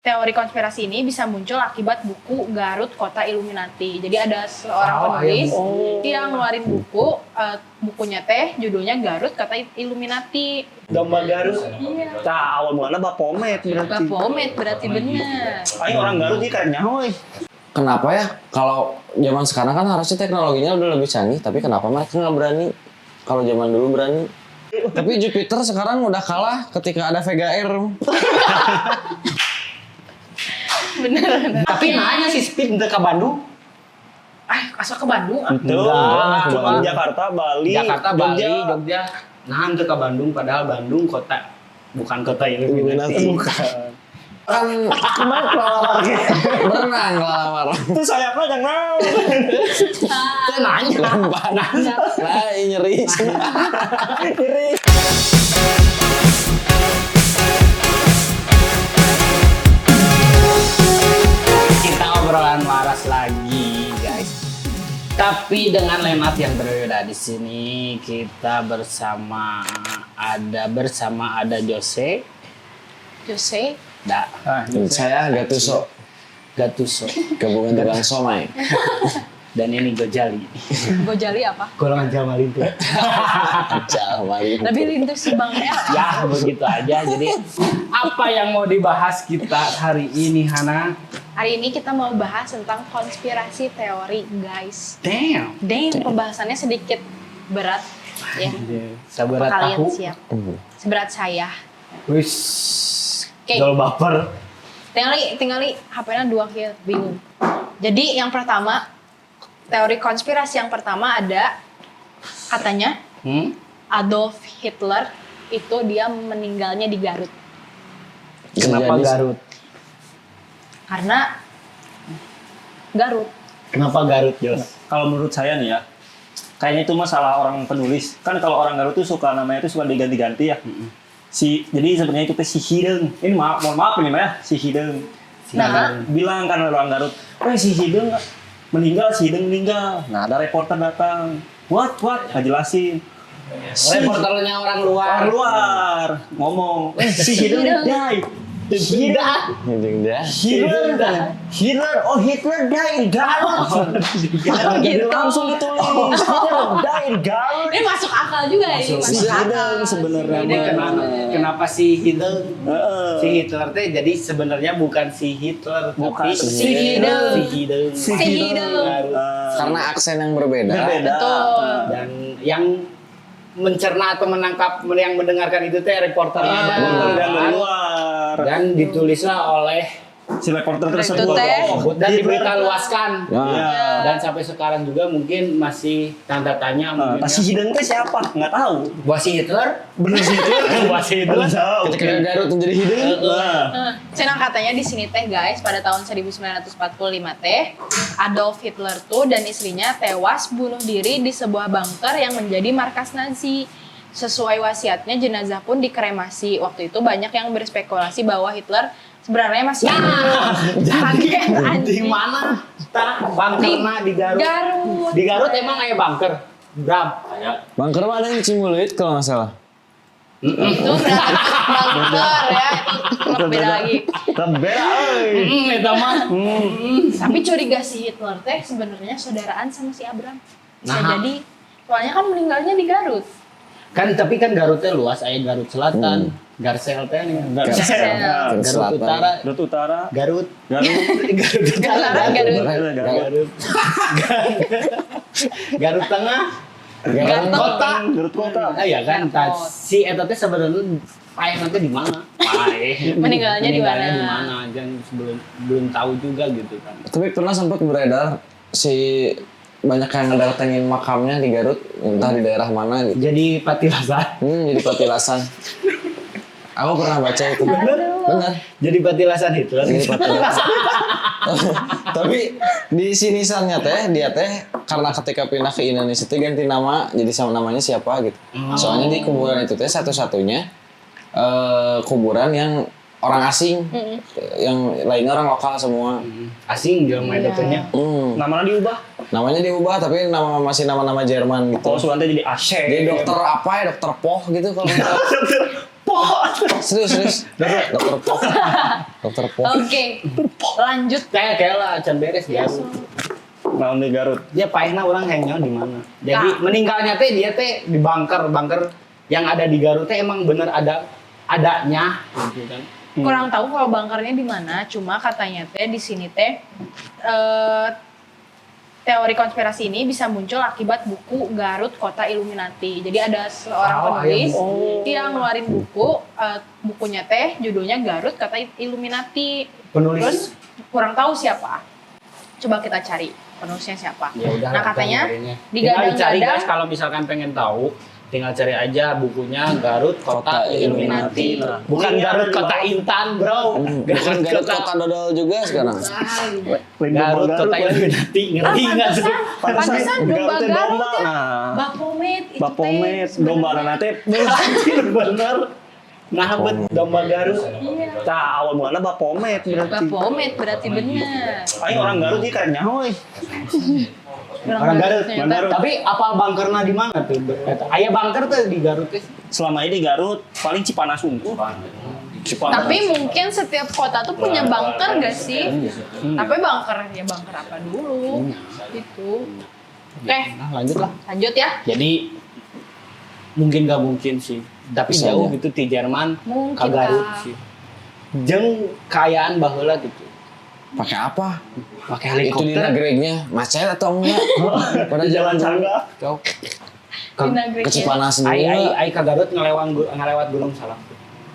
teori konspirasi ini bisa muncul akibat buku Garut Kota Illuminati. Jadi ada seorang penulis yang ngeluarin bukunya teh judulnya Garut Kota Illuminati. Domba Garut. Iya. Tah, awal mulanya Bapomet berarti. Bapomet berarti bener. Ayo orang Garut ini keren nyawa. Kenapa ya? Kalau zaman sekarang kan harusnya teknologinya udah lebih canggih, tapi kenapa mereka nggak berani? Kalau zaman dulu berani. Tapi Jupiter sekarang udah kalah ketika ada Vega Air. Bener. Tapi nanya si Speed udah ke Bandung. Asa ke Bandung. Enggak, cuma Jakarta, Bali, Jogja. Nah, untuk ke Bandung, padahal Bandung kota bukan kota Illuminati. Bukan. Kan Kemana kelawar gitu? berenang ngelamar. Itu sayapnya jangan. Itu nanya. Lah nyeri. Kita obrolan waras lagi, guys. Tapi dengan lemat yang berbeda di sini kita bersama ada Jose. Saya Gatuso. Gabungan tukang somai. Dan ini Gojali. Gojali apa? Golongan Jamal itu. Lebih lintas si Bang El. Ya, begitu aja. Jadi apa yang mau dibahas kita hari ini, Hana? Hari ini kita mau bahas tentang konspirasi teori, guys. Damn. Pembahasannya sedikit berat ya. Saberat Kalian tahu. siap? Seberat saya. Wis. Oke. Jol baper. Tinggali HP-nya 2 kill, bingung. Jadi yang pertama, teori konspirasi yang pertama ada katanya Adolf Hitler itu dia meninggalnya di Garut. Kenapa Garut? Karena Garut. Kenapa Garut, Jos? Kalau menurut saya nih ya, kayaknya itu masalah orang penulis. Kan kalau orang Garut tuh suka namanya tuh suka diganti-ganti ya. Jadi sebenarnya itu si Hideng. Ini mohon maaf nih ya, si Hideng. Bilang kan orang Garut, si Hideng meninggal, si Hideng meninggal. Nah, ada reporter datang. What? Nggak jelasin. Reporternya orang luar. Ngomong, si Hideng die. Hitler die in Garut. Gitu. Langsung ditulis Hitler die in Garut. Ini masuk akal juga ini. Si Hideng sebenarnya. Kenapa si Hitler? Si Hitler teh jadi sebenarnya bukan si Hitler, Bukan, tapi si Hideng. Si Hideng. Karena aksen yang berbeda. Betul. Dan yang mencerna atau menangkap yang mendengarkan itu teh reporternya dari luar. dan ditulislah oleh Si reporter Itu tersebut teh. dan diberita luaskan. Nah, Dan sampai sekarang juga mungkin masih tanda tanya mungkin. Si Hideng teh siapa? Nggak tahu. Buat si Hitler? Bener si Hitler. Buat si Hitler? ketika Garut menjadi Hideng. Cenah katanya di sini teh guys, pada tahun 1945 teh Adolf Hitler tuh dan istrinya tewas bunuh diri di sebuah bunker yang menjadi markas Nazi. Sesuai wasiatnya, jenazah pun dikremasi. Waktu itu banyak yang berspekulasi bahwa Hitler sebenarnya masih kaget Di anjing. mana? Bunkerna di Garut. Garut. Di Garut emang kayak bunker. Bram. Bangker mana yang Cimulit kalau nggak salah. Itu bunker ya, itu beda lagi. Beda, Eta mah. Tapi curiga si Hitler teh sebenarnya saudaraan sama si Abraham. Bisa Nah. jadi soalnya kan meninggalnya di Garut. Tapi kan Garutnya luas, aya Garut Selatan, Garsel teh nih. Garut Garut Selatan. Utara, Garut Utara. Garut Garut. Garut. Garut Tengah, Garut Kota. Garut Kota. Ah ya kan, si eta teh sebenarnya paeh nanti di mana? Paeh. Meninggalnya di mana? Di mana? Dan belum tahu juga gitu kan. Tapi pernah sempat beredar si banyak yang ngedatengin makamnya di Garut, entah di daerah mana gitu. Jadi Patilasan. Jadi patilasan. Aku pernah baca itu. Bener. Jadi Patilasan Hitler. Jadi patilasan. Tapi di sinisannya teh dia teh karena ketika pindah ke Indonesia teh ganti nama jadi sama namanya siapa gitu. Soalnya di kuburan itu teh satu-satunya kuburan yang orang asing, yang lainnya orang lokal semua. Asing dia main dokternya. Namanya diubah. Namanya diubah tapi masih nama-nama Jerman gitu. Oh, Sulanta jadi Ashe. Dia dokter apa ya? Dokter Poh gitu kalau nggak salah. Dokter Poh. Serius. Dokter Poh. Dokter Po. Oke, lanjut. Kayak lah can beres Garut. Nah, di Garut. Dia paehna orang hangnya di mana. Jadi meninggalnya teh dia teh di bunker yang ada di Garut teh emang bener adanya gitu kan. Kurang tahu kalau bunkernya di mana, cuma katanya teh di sini teh teori konspirasi ini bisa muncul akibat buku Garut Kota Illuminati. Jadi ada seorang penulis yang ngeluarin bukunya teh judulnya Garut Kota Illuminati. Penulis. Terus kurang tahu siapa. Coba kita cari penulisnya siapa. Ya udah, Nah katanya tinggal dicari digadang-gadang guys kalau misalkan pengen tahu, tinggal cari aja bukunya Garut Kota Illuminati. Bukan Garut Kota Intan, Bro. Bukan Garut Kota Dodol juga sekarang. Garut Kota Illuminati. Ngerti enggak sih? Pantesan domba Garut teh Garut domba. ya. Nah. Bapomet itu Bapomet, teh domba nanti Anjir bener. Nah, domba Garut. Iya. tah awal mulanya Bapomet berarti. Bapomet berarti bener. Ayo orang Garut dia keren nyawa euy. Orang Garut. ternyata. Tapi apa bunkernya di mana tuh? Aya bunker tuh di Garut teh. Selama ini di Garut paling Cipanas unggul. Cipanas. Tapi mungkin setiap kota tuh punya bunker gak sih? Tapi bunker ya bunker apa dulu? Gitu. Oke, Nah, lanjut lah. lanjut ya. Jadi mungkin gak mungkin sih. Tapi Bisa jauh aja. gitu ti Jerman Mungkin, ke Garut Kak. sih. Jeung kayaan baheula gitu. Pakai apa? Pakai Itu di helikopter. nagregnya macet atau enggak? Pada Di jalan jalan Sangga. Jauh. Di negeri ke Cipanas dulu Ai enggak? ke Garut ngelewat Gunung Salak.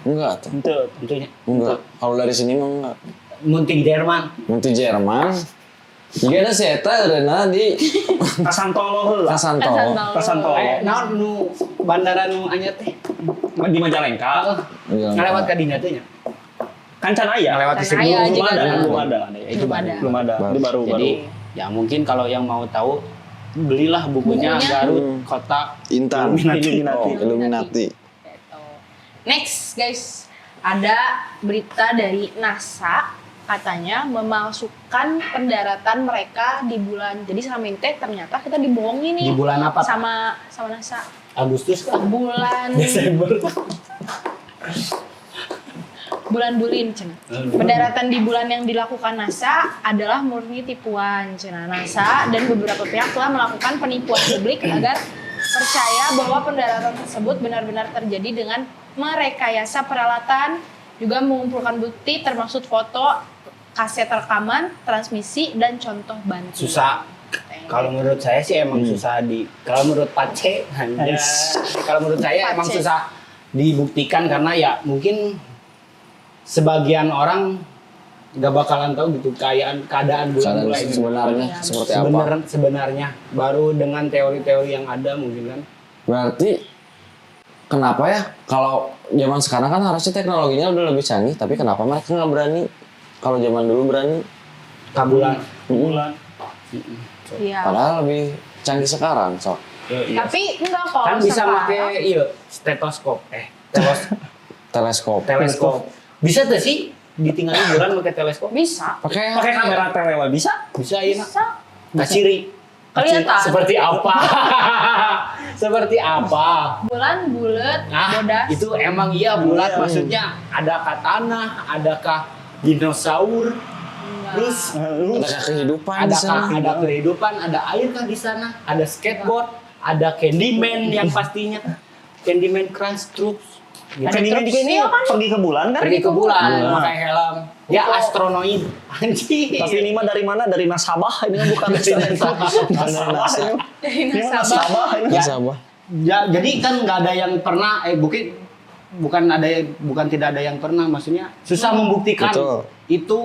Enggak tuh. Itu. Tentunya. Enggak. Kalau dari sini mah enggak. Munting Jerman. Nanti Jerman. Juga ada si Eta ada di Kasantolo heula. Kasantol. Kasantolo. Naon nu bandara nu anyar teh. Di Majalengka. Ngelewat ka dinya teh nya. Kan can aya. Ngelewat Can ke aya Belum juga ada, kan. belum ada. Itu Belum ada. Belum ada. Itu baru Jadi ya mungkin kalau yang mau tahu belilah bukunya Bukunya? Garut Kota Intan. Illuminati. Oh, Illuminati. Gitu. Next guys, ada berita dari NASA katanya memalsukan pendaratan mereka di bulan. Jadi selama ini teh ternyata kita dibohongin nih. Di bulan apa? Sama NASA. Agustus kan? Bulan Desember. bulan Bulin cina. Pendaratan di bulan yang dilakukan NASA adalah murni tipuan cina. NASA dan beberapa pihak telah melakukan penipuan publik agar percaya bahwa pendaratan tersebut benar-benar terjadi dengan merekayasa peralatan, juga mengumpulkan bukti termasuk foto, kaset rekaman, transmisi, dan contoh bantu. Susah. Kalau menurut saya sih emang susah kalau menurut Pace, kalau menurut saya emang Pace. susah dibuktikan karena ya mungkin sebagian orang nggak bakalan tahu gitu keadaan bulan-bulan ini. Sebenarnya seperti apa? Sebenarnya baru dengan teori-teori yang ada mungkin kan. Berarti kenapa ya kalau zaman sekarang kan harusnya teknologinya udah lebih canggih, tapi kenapa mereka nggak berani? Kalau zaman dulu berani. Kabulan. Bulan. Iya. Padahal lebih canggih sekarang, sok. Tapi enggak kok. Kan bisa sekarang. pakai stetoskop. Teleskop. Teleskop. Bisa tuh sih ditinggal liburan pakai teleskop? Bisa. Pakai Pakai kamera telewa bisa? Bisa iya. Bisa. Kaciri. Kelihatan. Seperti apa? Seperti apa? Bulan bulat, Nah, bodas. itu emang iya bulat. Maksudnya adakah tanah, adakah dinosaur, terus adakah kehidupan di sana? ada kehidupan, ada air kan di sana, ada skateboard, ada Candyman yang pastinya Candyman Crunch Troops. Gitu. Kan ini juga ini Iya kan? pergi ke bulan kan? Pergi ke bulan, Bulan. pakai helm. Ya astronoid. Anjir. Tapi ini mah dari mana? Dari Nasabah. Ini kan bukan Dari Nasabah. Nasabah. Dari Ini mah nasabah. Nasabah. ini. Ya. Sabah. Ya, jadi kan nggak ada yang pernah bukan tidak ada yang pernah, maksudnya susah membuktikan Betul. itu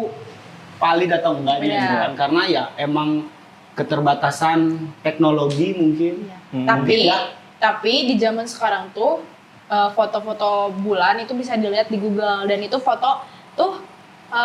valid atau enggaknya Benar. gitu kan. Karena ya emang keterbatasan teknologi mungkin. Tapi Ya. tapi di zaman sekarang tuh foto-foto bulan itu bisa dilihat di Google, dan itu foto tuh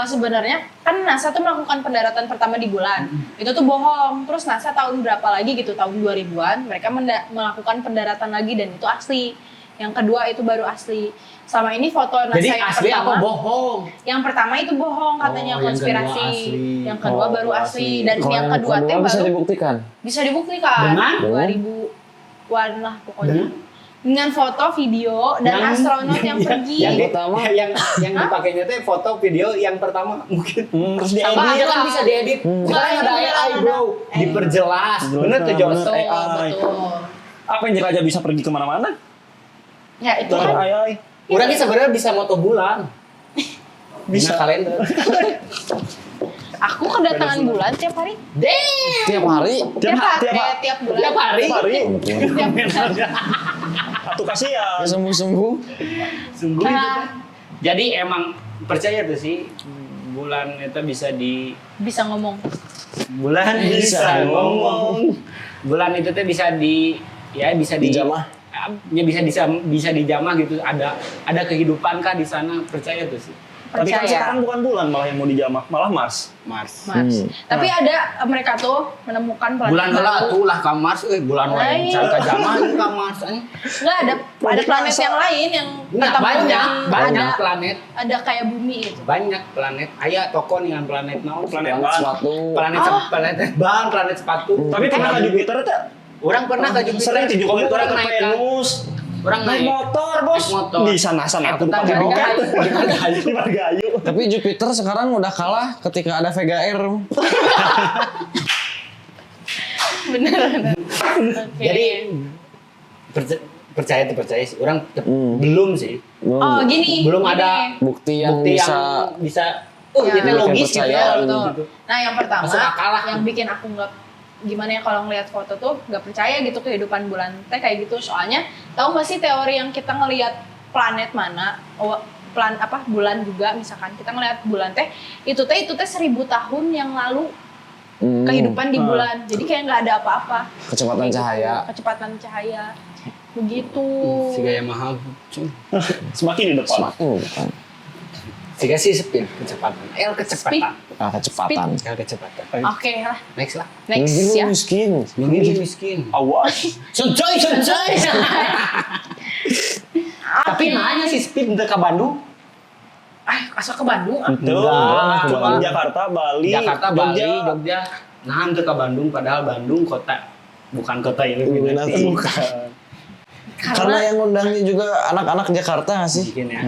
sebenarnya kan NASA tuh melakukan pendaratan pertama di bulan. Itu tuh bohong. Terus NASA tahun berapa lagi gitu, tahun 2000-an mereka melakukan pendaratan lagi dan itu asli. Yang kedua itu baru asli. Selama ini foto NASA Jadi yang asli pertama, apa bohong? yang pertama itu bohong katanya, Oh, yang konspirasi. kedua asli. Yang kedua Oh, baru asli. asli, dan Kalau yang kedua teh bisa baru dibuktikan. bisa dibuktikan. Dengan? 2000-an lah pokoknya. Dengan? dengan foto, video, dan astronot yang pergi. Yang pertama. yang dipakainya teh foto video yang pertama mungkin. Terus dia Sama Dia aja kan bisa diedit. Sekarang ada AI bro, diperjelas. Bener tuh Jos. Betul, AI. betul. apa yang aja bisa pergi kemana-mana? Ya itu Dari kan. AI. Orang ini sebenarnya bisa moto bulan. Bisa. Nah, kalender. Aku kedatangan bulan tiap hari. Damn. Tiap hari. Tiap bulan. Tiap hari. Tiap hari. Tiap bulan. Atau kasihan. Sembuh-sembuh. Sungguh itu. Nah, Jadi emang percaya tuh sih bulan itu bisa bisa ngomong. bulan bisa ngomong. Bulan itu tuh bisa bisa Dijamah. Ya bisa dijamah gitu. Ada kehidupan kah di sana? Percaya tuh sih. Tapi kan Percaya. sekarang bukan bulan malah yang mau dijamah, malah Mars. Mars. Mars. Tapi ada mereka tuh menemukan planet Bulan heula baru. tuh lah ka Mars, bulan Nah, lain iya. cara jamah ka Mars. Nggak ada planet NASA. yang lain yang Nah, ketemu banyak ada planet. ada kayak bumi gitu. Banyak planet. Aya toko nih kan planet naon? Planet Planet ban. sepatu. Planet ban, planet sepatu. Tapi pernah ke Jupiter tak? Orang pernah ke Jupiter. Sering ke Jupiter, Orang ke naik kan? Venus. Orang Naik motor, Bos. Naik motor. Di sana-sana tuh Kita pakai di roket. Margahayu. Di Margahayu. Tapi Jupiter sekarang udah kalah ketika ada Vega Air. Bener. Oke. Jadi percaya sih. Orang belum sih. Oh gini. Belum gini. ada Bukti yang bukti bisa yang bisa Ya. ini logis gitu Percaya. ya. Betul. Gitu. Nah yang pertama Masuk akal lah. yang bikin aku nggak gimana ya kalau ngelihat foto tuh nggak percaya gitu kehidupan bulan teh kayak gitu, soalnya tahu nggak sih teori yang kita ngelihat planet mana bulan juga, misalkan kita ngelihat bulan teh itu teh 1000 tahun yang lalu kehidupan di bulan, jadi kayak nggak ada apa-apa. Kecepatan Kayak gitu. cahaya. Kecepatan cahaya begitu. Si gaya mahal. Semakin di depan. Semakin bukan. Si gaya sih speed kecepatan. Kecepatan. Kecepatan. Kecepatan. Oke lah, Next lah. next Mungkin ya. lu miskin. Mungkin miskin. Awas. Sencoy. Tapi nanya si speed untuk ke Bandung. Asal ke Bandung. Tuh, Enggak, cuma cuma Jakarta, Bali, Jakarta, Jogja. Bali, Jogja. Nah, untuk ke Bandung padahal Bandung kota bukan kota Illuminati. Bukan. Karena yang undangnya juga anak-anak Jakarta nggak sih? Mungkin ya.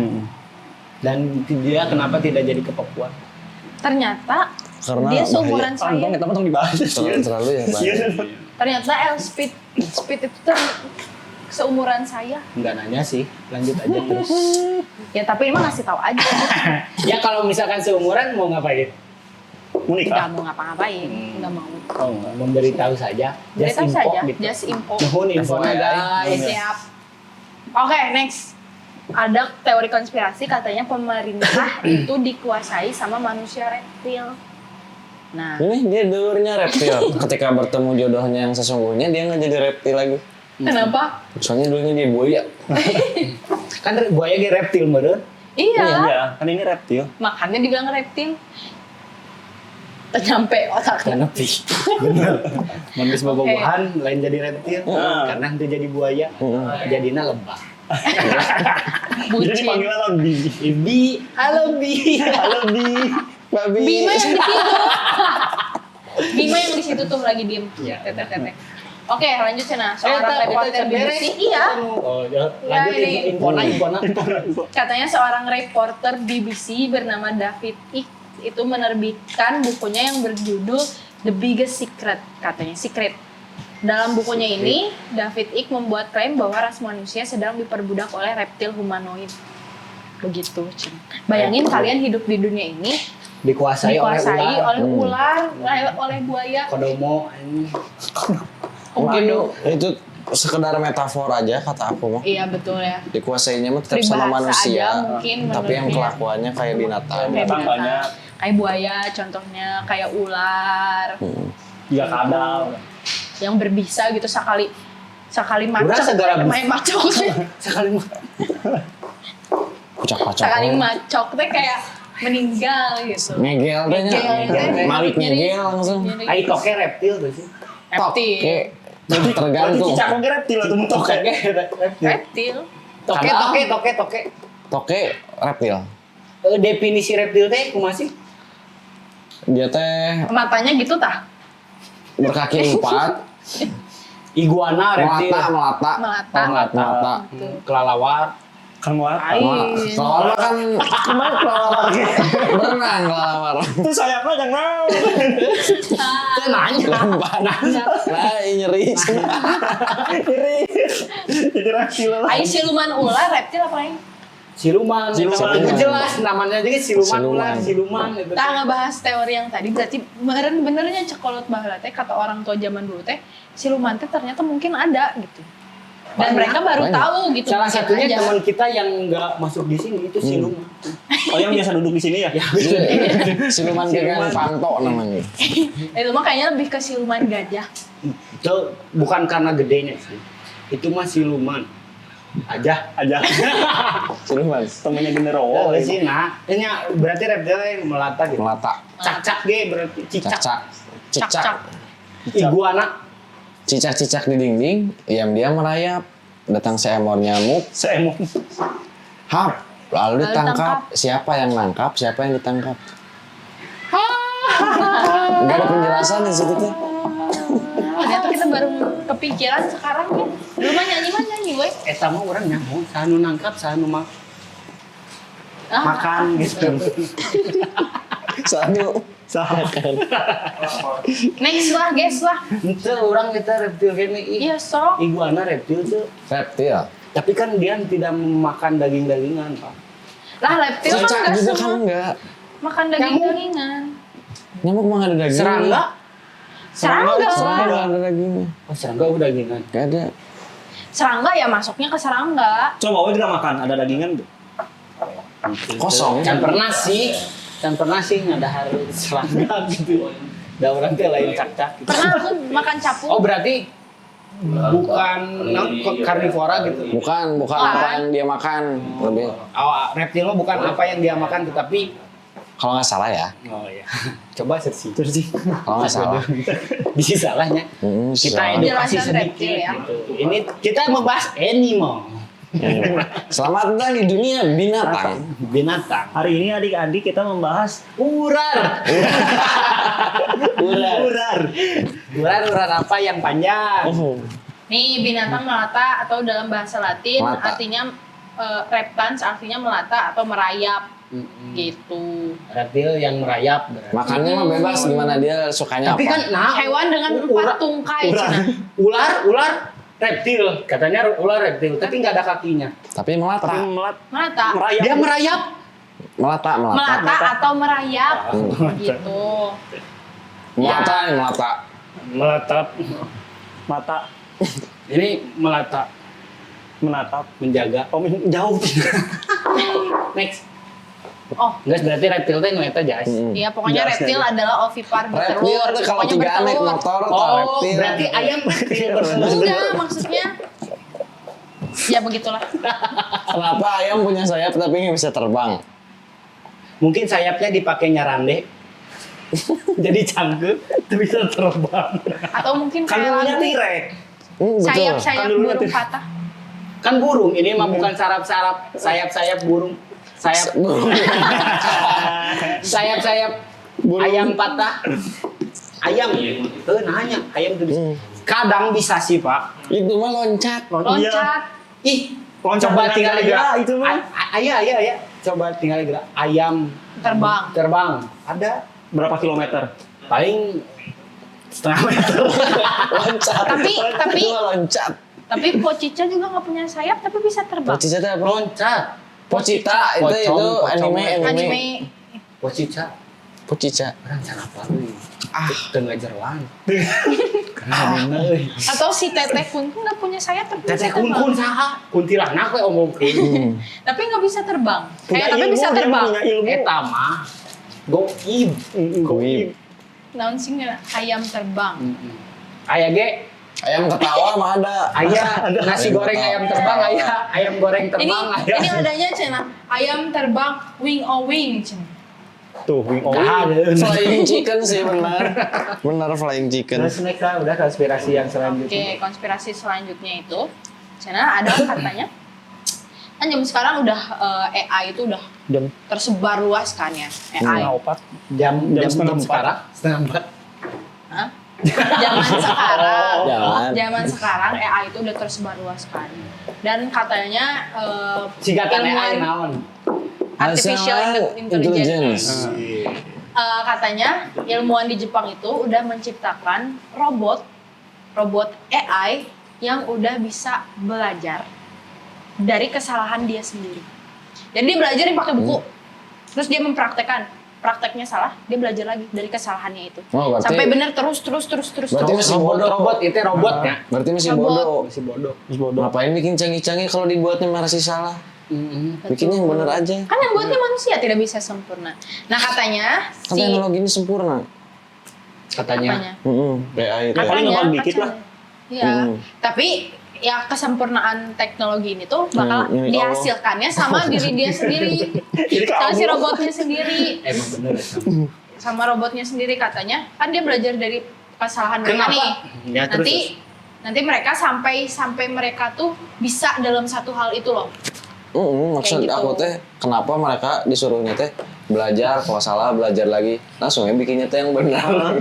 Dan dia kenapa tidak jadi ke Papua? Ternyata Karena dia seumuran bahaya. saya. Tantang kita tong dibahas. Terlalu ya bahaya. Ternyata Speed itu seumuran saya. Enggak nanya sih, lanjut aja terus. Ya tapi emang ngasih tahu aja. Ya kalau misalkan seumuran mau ngapain? Mau Nggak nikah. mau ngapa-ngapain, nggak mau. Oh, memberitahu saja. Beritahu info saja, gitu. just info. Nuhun infonya guys. Siap. Oke, next. Ada teori konspirasi katanya pemerintah itu dikuasai sama manusia reptil. Nah, Ini dia dulurnya reptil. Ketika bertemu jodohnya yang sesungguhnya dia nggak jadi reptil lagi. kenapa? Soalnya dulunya dia buaya. Kan buaya ge reptil meureun. Iya, Iya, kan ini reptil. makanya dibilang reptil. Ternyampe otaknya. Nepi. Bener. Mun geus bobogohan lain jadi reptil karena nanti jadi buaya. Jadinya lebah. Jadi Bucin. dipanggilnya Bi. Bi, halo Bi. Halo Bi. Babi. Bima yang di situ. Bima yang di situ tuh lagi diem. Iya. Tete. Oke, lanjut Cina. Seorang reporter BBC. Iya. Oh, ya. Lanjut ini. infona. Katanya seorang reporter BBC bernama David Icke itu menerbitkan bukunya yang berjudul The Biggest Secret, katanya Secret. Dalam bukunya ini, David Icke membuat klaim bahwa ras manusia sedang diperbudak oleh reptil humanoid. Begitu, Cina. Bayangin kalian hidup di dunia ini Dikuasai oleh ular, oleh buaya. Kodomo ini. Mungkin itu sekedar metafor aja kata aku mah. Iya betul ya. Dikuasainya mah tetap Peribahasa sama manusia. aja mungkin Tapi yang menurutnya. kelakuannya kayak binatang. Kayak Binatang binatang. banyak. Kayak buaya contohnya, kayak ular Juga kadal. yang berbisa gitu sekali Udah macok, segala main macok sekali mah. Pucak-pacak. sekali macok teh kayak meninggal gitu. Ngegel teh nya. Ngegel. Malik ngegel langsung. Ai toke reptil tuh sih. Reptil. Oke. Tergantung. Cicak oke reptil atau mentok Toke kayak. reptil. Reptil. Toke. Toke reptil. Definisi reptil teh kumaha sih? Dia teh Matanya gitu tah? berkaki 4, Iguana, reptil. Melata. Melata. Kelelawar. Kelelawar. Kelelawar kan Kemana kelelawar? berenang kelelawar. Itu sayapnya jangan. Itu nanya. Lah nyeri. Iri. Jadi reptil lah. Ai siluman ular, reptil apa lain? Siluman. Itu jelas namanya juga siluman ular, siluman gitu. Kita ngebahas teori yang tadi berarti benernya cekolot baheula teh kata orang tua zaman dulu teh siluman teh ternyata mungkin ada gitu. Dan mereka baru tahu gitu. Salah mungkin satunya aja. teman kita yang nggak masuk di sini itu siluman. Oh yang biasa duduk di sini ya? Siluman dengan panto namanya. Itu mah kayaknya lebih ke siluman gajah. Itu bukan karena gedenya sih. Itu mah siluman. Aja. Siluman. Temennya genderuwo. Oh, sih nah. Ini berarti reptil yang melata gitu. Melata. Cak-cak ge berarti cicak. Cak-cak. Iguana. Cicak-cicak di dinding, diam-diam merayap. Datang seekor nyamuk, Seemok. hap, lalu ditangkap. ditangkap. Siapa yang nangkap, siapa yang ditangkap? Enggak ada penjelasan di situ tuh. Ternyata kita baru kepikiran sekarang ya. Dulu mah nyanyi weh. Eta mah orang nyamuk, sanu nangkap, sanu makan gitu. Sanu. Next lah, guys lah. Itu orang kita reptil gini. Iya, sok. Iguana reptil tuh. Reptil. Tapi kan dia tidak memakan daging-dagingan, Pak. Lah, reptil kan Cicak enggak juga kan semua enggak. makan daging-dagingan. Nyamuk mah nggak ada daging. Serangga? Serangga. Serangga nggak ada dagingnya. Oh, serangga udah dagingan. Nggak ada. Serangga ya masuknya ke serangga. Coba we kita makan ada dagingan tuh. Kosong. Kan pernah sih nggak ada harus serangga gitu. Da orang teh lain cak-cak gitu. Pernah aku makan capung. Oh, berarti bukan karnivora gitu. Bukan apa yang dia makan. Lebih. Oh, reptil mah bukan apa yang dia makan tetapi Kalau nggak salah ya. oh iya. Coba searching. Kalau nggak salah. Bisa salahnya. Bisa. Kita edukasi Penjelasan sedikit reptil ya. gitu. Ini kita membahas animal. Selamat datang di dunia binatang. Binatang. Hari ini adik-adik kita membahas Ular. Ular apa yang panjang? Nih binatang melata atau dalam bahasa Latin Melata. artinya reptans artinya melata atau merayap gitu. Reptil yang merayap berarti. Makannya mah bebas gimana dia sukanya Tapi apa. kan nah, Hewan dengan ular, 4 tungkai cenah. ular reptil. Katanya ular reptil, tapi nggak ada kakinya. Tapi melata. Melata. merayap. Dia merayap. Melata. Melata atau merayap gitu. Melata. Melatap. Mata Ini melata, menatap. menjaga. Oh jauh. Next. Oh, Enggak berarti reptil teh nu eta jas. iya pokoknya Jelas, reptil jelas. adalah ovipar Reptil bertelur. tuh kalau Pokoknya tiga naik bertelur. motor tuh Oh, reptil. berarti ayam reptil bertelur. Enggak, maksudnya ya begitulah. Kenapa ayam punya sayap tapi nggak bisa terbang? Mungkin sayapnya dipakai nyarande. Jadi cangkep, tapi bisa terbang. Atau mungkin Kan kayak dulunya lagu tirek. Betul. sayap-sayap Kan dulunya burung tuh. patah. Kan burung, ini mah bukan sayap-sayap burung. Sayap-sayap ayam patah. Ayam, nanya, ayam tuh bisa. Kadang bisa sih, Pak. Itu mah loncat. Loncat. Ih, Loncat coba dengan tinggal gaya, gerak. itu mah. Iya. Coba tinggal gerak. Ayam Terbang. Ada Berapa kilometer? paling setengah meter. Loncat. Tapi Itu mah loncat. tapi pocica juga nggak punya sayap tapi bisa terbang. Pocica itu apa? Loncat. Pocita itu Pocong. Anime. Pocica. Pocica. Orang cara apa euy? Tengah jeroan. Karena euy. Atau si teteh kunkun nggak punya sayap tapi bisa Teteh terbang. kun saha? Kuntilanak we omongkeun. Tapi nggak bisa terbang. Punya Tapi ilmu, bisa dia terbang. punya ilmu. Eta mah goib. Goib. Naon sih nggak? Ayam terbang. Aya ge Ayam ketawa mah ada. aya nasi goreng ayam terbang, aya ayam goreng Ini terbang, aya. ini adanya cina ayam terbang wing o wing cina. Tuh, wing Flying chicken sih benar. Benar flying chicken. Terus next lah, udah konspirasi yang selanjutnya. Oke, konspirasi selanjutnya itu cina ada katanya kan jam sekarang udah AI itu udah Jam tersebar luas kan ya AI. setengah 4. Jam Jam setengah sekarang setengah 4. Hah? Zaman sekarang. Jangan. Sekarang AI itu udah tersebar luas kan. Dan katanya Singkatan AI ilmuwan naon? artificial intelligence. Intelligence. Katanya ilmuwan di Jepang itu udah menciptakan robot AI yang udah bisa belajar dari kesalahan dia sendiri. Jadi dia belajar pakai buku, terus dia mempraktekkan, prakteknya salah, dia belajar lagi dari kesalahannya itu, Oh, berarti- sampai benar terus. Berarti masih bodoh. Robot itu robotnya. Berarti masih Robot. bodoh. Masih bodoh. Ngapain bikin canggih-canggih kalau dibuatnya masih salah? Bikinnya yang bener aja. Kan yang buatnya manusia tidak bisa sempurna. Nah katanya Kan teknologi ini sempurna. Katanya. AI itu. Paling gampang dikit lah. Iya. Tapi ya kesempurnaan teknologi ini tuh bakal Milik Allah. dihasilkannya sama diri dia sendiri, sama si robotnya sendiri, Emang bener ya. sama robotnya sendiri katanya. Kan dia belajar dari kesalahan mereka Kenapa? nih. Ya, terus. Nanti mereka sampai mereka tuh bisa dalam satu hal itu loh. Maksud Kayak gitu. aku teh kenapa mereka disuruhnya teh belajar, kalau salah belajar lagi, langsungnya bikinnya teh yang benar.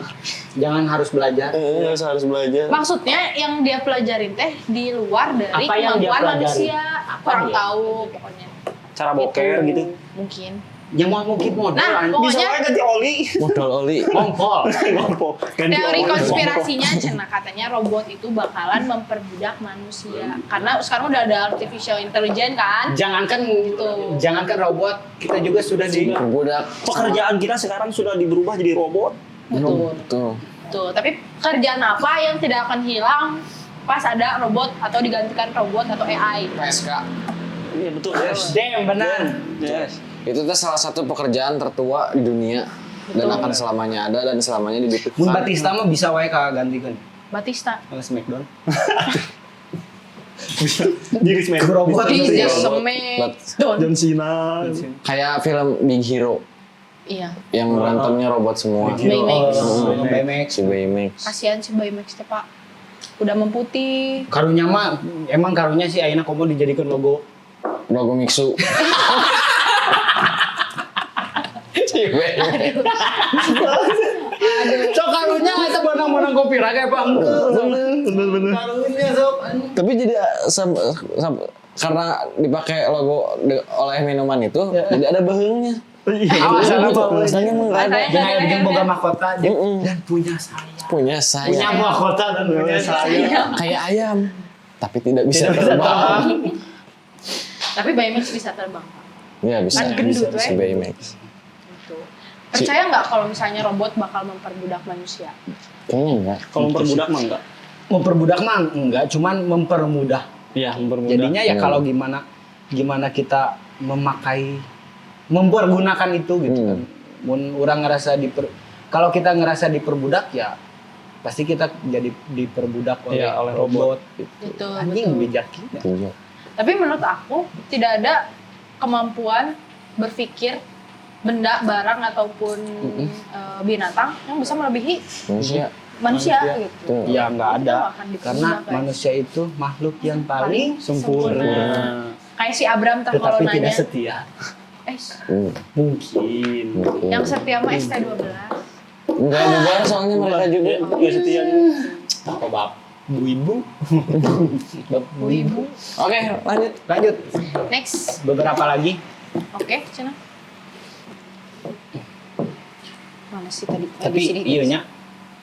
Jangan harus belajar. Harus belajar. Maksudnya yang dia pelajarin teh di luar dari Apa yang dia kemampuan pelajari? manusia. Apa Kurang dia? tahu pokoknya. Cara boker gitu. Mungkin. Yang mau mungkin modal. Nah, anjing. pokoknya ganti oli. Modal oli. Mongkol. teori konspirasinya cenah katanya robot itu bakalan memperbudak manusia. Karena sekarang udah ada artificial intelligence kan. Jangankan robot, kita juga sudah di Budak. Pekerjaan kita sekarang sudah berubah jadi robot. Betul. Tuh. Tuh, tapi kerjaan apa yang tidak akan hilang pas ada robot atau digantikan robot atau AI? PSK. Iya betul. damn benar. Yes. Itu teh salah satu pekerjaan tertua di dunia dan akan selamanya ada dan selamanya Mun dibutuhkan. Batista mah bisa wae gantikan. Batista. Kalau Smackdown. Jadi Smackdown. Robot. He's just a But- man. John Cena. Kayak film Big Hero Iya. yang berantemnya robot semua. Baymax. Baymax. Si Baymax. Kasihan si Baymax teh, Pak. Udah memutih. Karunya mah emang karunya sih ayeuna komo dijadikan logo. Logo Mixu. Si Baymax. Sok karunya eta benang-benang kopi raga Pak. Bener. Karunya sok. Tapi jadi karena dipakai logo oleh minuman itu, jadi ada behengnya. Awas apa? Rasanya emang nggak ada. Jangan aya jeung boga mahkota Mm-mm. dan punya saya. Punya saya. Punya mahkota dan punya saya. Kayak ayam, tapi tidak bisa terbang. Tapi Baymax bisa terbang, Pak. Iya bisa. Kan gendut, Si we. Baymax. Gitu. Percaya nggak kalau misalnya robot bakal memperbudak manusia? Kayaknya enggak. Kalau memperbudak mah enggak. Memperbudak mah enggak, cuman mempermudah. Iya, memperbudak. Jadinya ya kalau gimana kita mempergunakan itu gitu kan. Mun orang ngerasa kalau kita ngerasa diperbudak ya pasti kita jadi diperbudak oleh, Iya, oleh robot. Gitu, Anjing betul. bijak gitu. Iya. Tapi menurut aku tidak ada kemampuan berpikir benda, barang ataupun binatang yang bisa melebihi Manusia. manusia Manusia. gitu. Tuh. Ya nggak Itu ada akan diperbudak, karena guys. manusia itu makhluk yang paling sempurna. sempurna. Kayak si Abram tah kalau Tetapi tidak nanya, setia. Mungkin. yang setia mah ST12. Enggak bubar soalnya mereka juga. Enggak setia. Apa bab? Bu ibu. Bu ibu. Oke, lanjut. Lanjut. Next. Beberapa lagi. Oke, Cina. Mana sih tadi? Tapi iya nya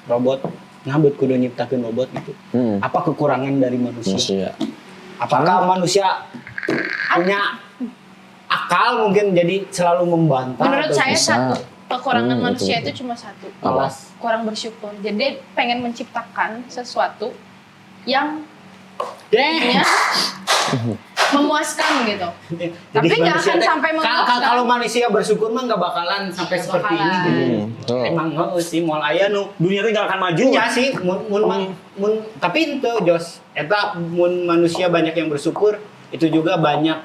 robot ngabut kudu nyiptakeun robot gitu. Apa kekurangan dari manusia? Manusia. Apakah manusia punya akal mungkin jadi selalu membantah? Menurut atau saya bisa. satu kekurangan Betul, manusia betul. itu cuma satu. Apa? Kurang bersyukur. Jadi pengen menciptakan sesuatu yang Deh. ya, memuaskan gitu. Tapi nggak akan sampai memuaskan. Kalau manusia bersyukur mah nggak bakalan sampai Nggak seperti ini. bakalan. Gitu. Betul. Emang sih moal aya nu Dunia itu nggak akan maju. Iya sih, mun tapi itu Jos, eta mun manusia banyak yang bersyukur, itu juga banyak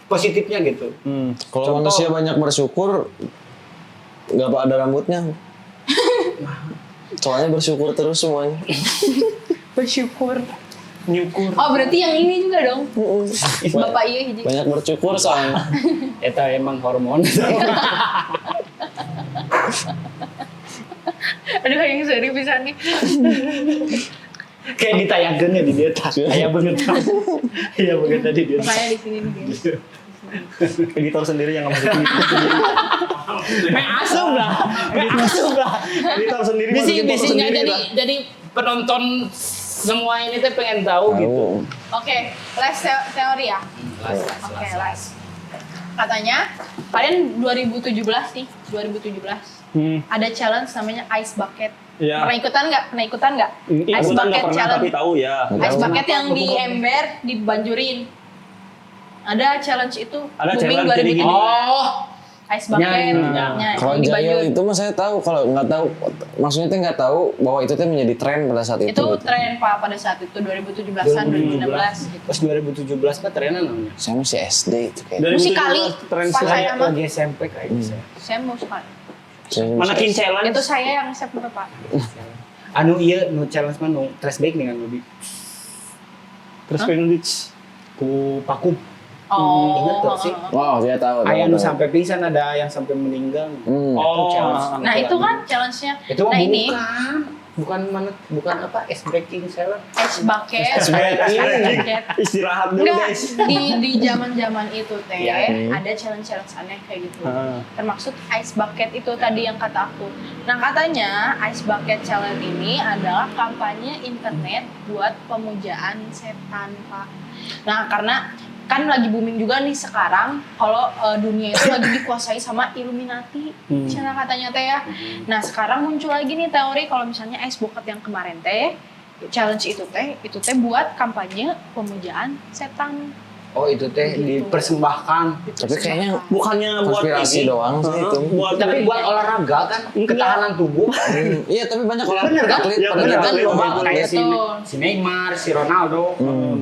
positifnya gitu. Kalau Contoh. manusia banyak bersyukur, nggak ada rambutnya. Soalnya bersyukur terus semuanya. Bersyukur. Nyukur. Oh berarti yang ini juga dong. Bapak iya hiji. Banyak bersyukur soalnya. Eta emang hormon. Aduh yang seri bisa nih. Kayak ditayangkeun ya di dia tah. Aya banget. Aya banget tadi dia. Makanya di sini nih guys. Editor sendiri yang ngemasukin itu sendiri. Asup lah. Editor sendiri Bisi masukin foto bisinya sendiri lah. jadi penonton semua ini tuh pengen tahu gitu. Oke, les teori ya. Oke, les. Katanya kalian 2017 nih, 2017. Ada challenge namanya Ice Bucket. Iya. Pernah ikutan nggak? Ice Ikutan nggak Bucket pernah Challenge. tapi tahu ya. Ice Bucket yang di ember dibanjurin. Ada challenge itu Ada booming challenge jadi 2017. gini. Oh, Ice Bucket. Kalau yang Jail dibanjur. itu mah saya tahu, kalau nggak tahu, maksudnya teh nggak tahu bahwa itu teh menjadi tren pada saat itu. Itu gitu. tren Pak pada saat itu 2017-an, 2016 gitu. Pas 2017 mah trennya namanya. Saya masih SD itu kayak. Musikali. Tren Pas saya mah. Lagi SMP kayaknya saya. Saya mau sekali. Manakin challenge. Itu saya yang SMP Pak. Anu iya, nu challenge mah nu trash bag dengan lebih Terus pengen Beach. ku pakum. Oh. Ingat tuh sih. Wow, dia tahu. Aya nu tahu. sampai pingsan, ada yang sampai meninggal. Oh. challenge. Nah itu kan challenge-nya. Itu mah Nah ini bukan apa ice breaking challenge. Ice Bucket. Ice Bucket. Istirahat dulu Enggak, guys. di zaman itu teh Iya. ada challenge aneh kayak gitu. Ah. Termaksud Ice Bucket itu tadi yang kata aku. Nah katanya Ice Bucket Challenge ini adalah kampanye internet buat pemujaan setan Pak. Nah karena kan lagi booming juga nih sekarang kalau dunia itu lagi dikuasai sama Illuminati, cara katanya teh ya. Nah sekarang muncul lagi nih teori kalau misalnya Ice Bucket yang kemarin teh challenge itu teh buat kampanye pemujaan setan. Oh itu teh Gitu. dipersembahkan. Tapi kayaknya Bukannya buat konspirasi ini. doang sih itu. Tapi buat olahraga kan ketahanan tubuh. Iya, tapi banyak Bener kan? atlet Ya, pada bener, zaman atlet. lomba Betul. Kayak Betul. si Neymar, si Ronaldo,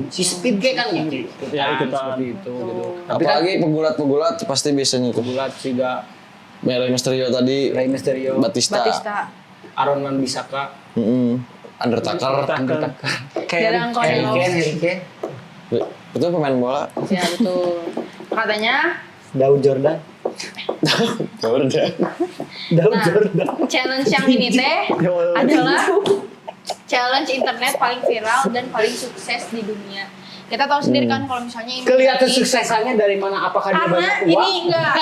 si Speed G kan gitu. Ya, ikutan. Seperti itu gitu. Tapi Apalagi pegulat-pegulat pasti biasanya itu. bulat juga Rey Mysterio tadi, Rey Mysterio, Batista. Batista. Wan Bisaka, Undertaker. Jarang Harry Cordero. Kane, Itu pemain bola. Ya betul. Katanya Daud Jordan. Jordan. Daud Nah. Jordan. challenge yang ini teh adalah challenge internet paling viral dan paling sukses di dunia. Kita tahu sendiri kan kalau misalnya ini Kelihatan suksesannya dari mana? Apakah dia karena banyak ini uang? enggak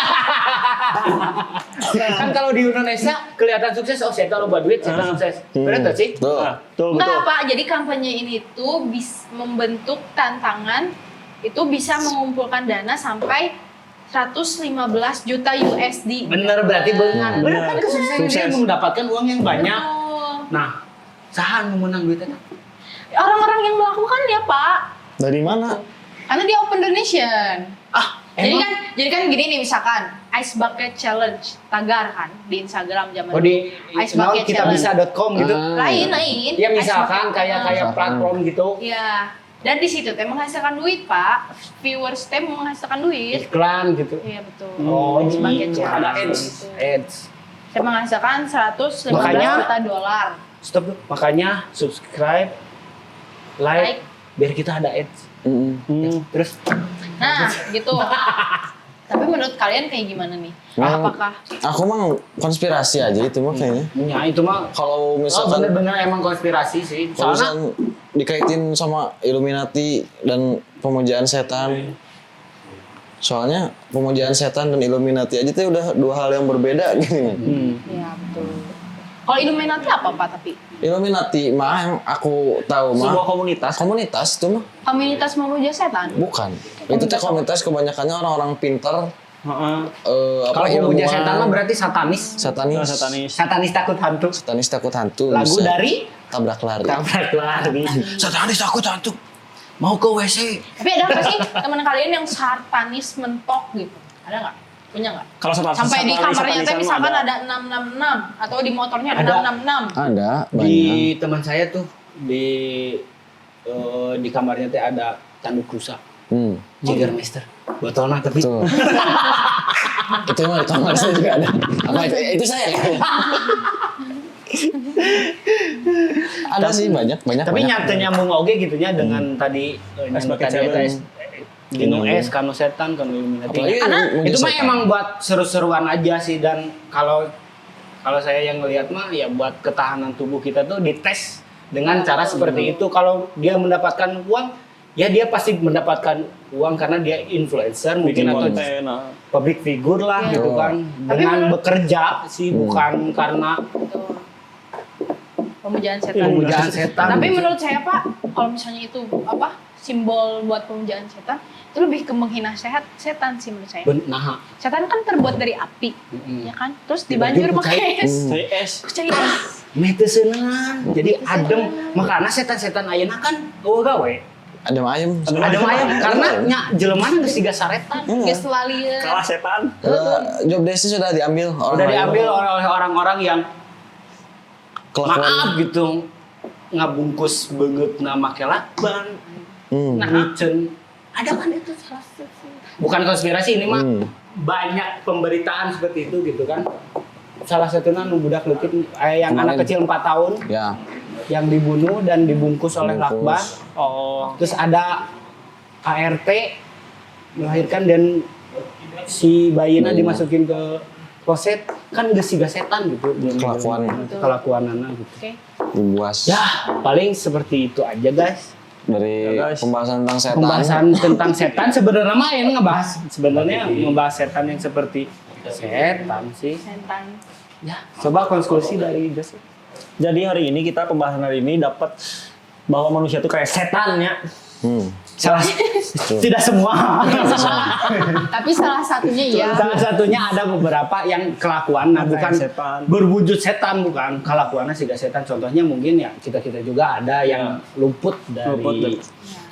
Kan kalau di Indonesia kelihatan sukses, oh saya tahu duit, saya sukses. Benar tak sih? Tuh. Betul, enggak betul. Pak. Jadi kampanye ini tuh bisa membentuk tantangan itu bisa mengumpulkan dana sampai 115 juta USD. Bener berarti benar. Bener kan kesuksesannya dia Sukses. mendapatkan uang yang banyak. Oh. Nah, sahan menang duitnya. Orang-orang yang melakukan ya Pak. Dari mana? Karena dia open donation. Jadi Emang? kan gini nih misalkan Ice Bucket Challenge tagar kan di Instagram zaman Oh di Ice Bucket Challenge. kitabisa.com gitu. lain. Ya Ice misalkan Bucket kayak Challenge. platform gitu. Iya. Dan di situ teh menghasilkan duit Pak. Viewers teh menghasilkan duit. Iklan gitu. Iya betul. Oh, Ice Bucket gitu. Challenge. Ada ads. Gitu. Ads. Saya menghasilkan 115 Makanya- juta dolar. Stop dulu. Makanya subscribe, like, biar kita ada ads. Ya, terus Nah, gitu. Tapi menurut kalian kayak gimana nih? Nah, Apakah Aku mah konspirasi aja itu mah kayaknya. ya itu mah Kalau oh, misalkan bener-bener emang konspirasi sih. kalau Soalnya misalkan dikaitin sama Illuminati dan pemujaan setan. Soalnya pemujaan setan dan Illuminati aja tuh udah dua hal yang berbeda gitu. ya betul. Kalau Illuminati apa Pak tapi? Illuminati mah yang aku tahu mah Sebuah komunitas. komunitas tuh mah Komunitas memuja setan? bukan. Itu tuh komunitas kebanyakannya orang-orang pinter Heeh. apa kalau pemuja ilmuwan, setan mah berarti satanis. satanis. Satanis. Satanis takut hantu. Satanis takut hantu. Lagu bisa. dari Tabrak Lari. Tabrak Lari. Satanis takut hantu. Mau ke WC. Tapi ada nggak sih teman kalian yang satanis mentok gitu? Ada nggak? Punya nggak? Kalau Sampai di kamarnya teh satanisan misalkan mah ada 666 atau di motornya ada Ada. 666. Ada banyak. Di teman saya tuh di kamarnya teh ada tanduk rusa. Jägermeister. Botolnya tapi Tuh. Itu mah di kamar saya juga ada. Apa itu saya? Ada sih banyak. tapi banyak. nyata nyambung oge gitunya dengan tadi Ice yang Bucket tadi Challenge. Dino es, kano setan, kano Illuminati. Apalagi Karena ilmu itu mah setan. emang buat seru-seruan aja sih dan kalau Kalau saya yang ngelihat mah ya buat ketahanan tubuh kita tuh dites dengan cara seperti itu. Kalau dia mendapatkan uang, ya dia pasti mendapatkan uang karena dia influencer mungkin atau konten. public figure lah Iya. gitu kan. Tapi Dengan menurut- bekerja sih bukan karena Betul. Pemujaan setan. pemujaan setan. Tapi menurut saya Pak, kalau misalnya itu apa simbol buat pemujaan setan, itu lebih ke menghina setan sih menurut saya. Nah, Setan kan terbuat dari api, ya kan? Terus dibanjur Dibanjur pakai es. Saya es. Percaya es. meteuseunaan jadi adem. Makanya setan-setan ayeuna kan gawe. Ada ayam. Adem ayam karena nya jelemana geus siga saretan. Geus lalieun. Kalah setan. Job desk sudah diambil. Udah diambil oleh orang-orang yang Kelakuan. maaf gitu ngabungkus banget nama kelakban Hmm. micen ada kan itu salah satu bukan konspirasi ini mah banyak pemberitaan seperti itu gitu kan salah satunya nu budak leutik yang Kemarin. anak kecil 4 tahun Ya. yang dibunuh dan dibungkus oleh Bungkus. lakban Oh. terus ada ART melahirkan dan si bayinya Bayinya. dimasukin ke kloset kan udah siga setan gitu Kelakuan. kelakuanana gitu Oke. Dibuas. ya paling seperti itu aja guys Dari Ya, guys. pembahasan tentang setan. pembahasan tentang setan sebenarnya mah yang ngebahas setan yang seperti setan sih Setan. ya coba konklusi dari Jos Jadi hari ini kita pembahasan hari ini dapat bahwa manusia itu kayak setan ya. salah tidak semua Tapi salah satunya iya. salah satunya ada beberapa yang kelakuan nah, Kayak bukan setan. berwujud setan bukan kelakuannya sih setan contohnya mungkin ya kita juga ada yang luput dari Luput dari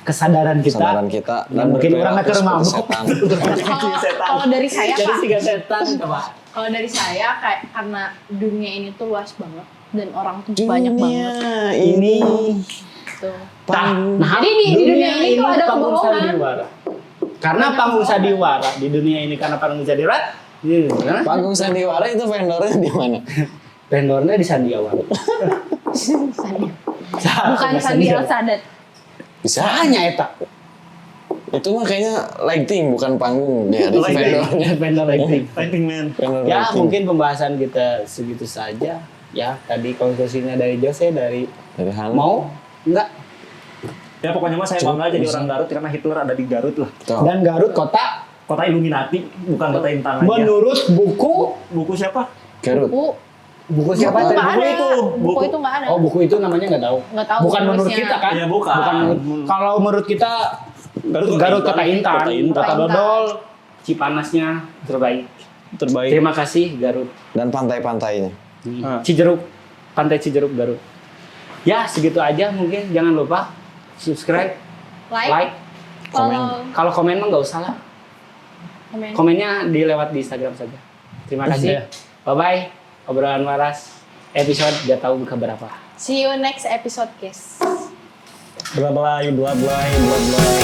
kesadaran kita Kesadaran kita dan mungkin orang nggak berperilaku mabuk seperti Kalau kalau dari saya jadi Pak, siga setan coba kalau dari saya kayak karena dunia ini tuh luas banget dan orang tuh banyak banget. ini Tuh. nah, Jadi di dunia ini tuh ada panggung kebohongan. sandiwara. Karena panggung sandiwara di dunia ini karena panggung sandiwara di dunia, Panggung sandiwara itu vendornya di mana? vendornya di sandiwara. Bukan Sandi El Sadat. Bisa. Hanya eta. Itu mah kayaknya lighting bukan panggung dia di Lighting. vendornya. Vendor lighting. Fighting man. Vendor Ya lighting. mungkin pembahasan kita segitu saja. Ya tadi konklusinya dari Jose dari Dari Hana. mau enggak Ya pokoknya mah saya bangga jadi orang Garut karena Hitler ada di Garut lah. Tuh. dan Garut kota Kota Illuminati bukan kota Intan aja. menurut buku Buku siapa? Garut. buku siapa Buku tadi? nggak ada. itu, Buku buku. itu nggak ada. Oh buku itu namanya nggak tahu. Nggak tahu Bukan menurut penulisnya. kita kan? Iya, bukan. Kalau menurut kita Garut Kota Intan, Kota Intan. Kota Dodol, Cipanasnya terbaik. Terbaik. Terima kasih Garut. Dan pantai-pantainya. Ah. Cijeruk, Pantai Cijeruk Garut. Ya segitu aja mungkin. Jangan lupa subscribe, like. Kalau Kalau komen mah nggak usah lah. komen. Komennya dilewat di Instagram saja. Terima kasih. Bye bye. Obrolan waras episode gak tahu ke berapa. See you next episode, guys. Bla bla bla bla bla bla.